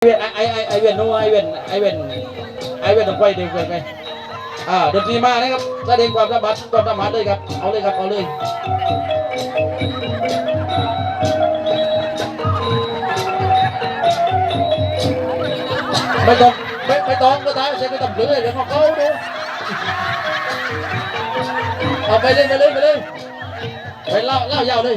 เวียนโน้ไอเวียนต้องไปเด็กไปดนตรีมานะครับแสดงความสามารถเลยครับเอาเลยครับเอาเลยไม่ต้องก็ได้ใช่ไม่ต้องเลยเดี๋ยวเขาดูเอาไปเลยไปเล่ายาวเลย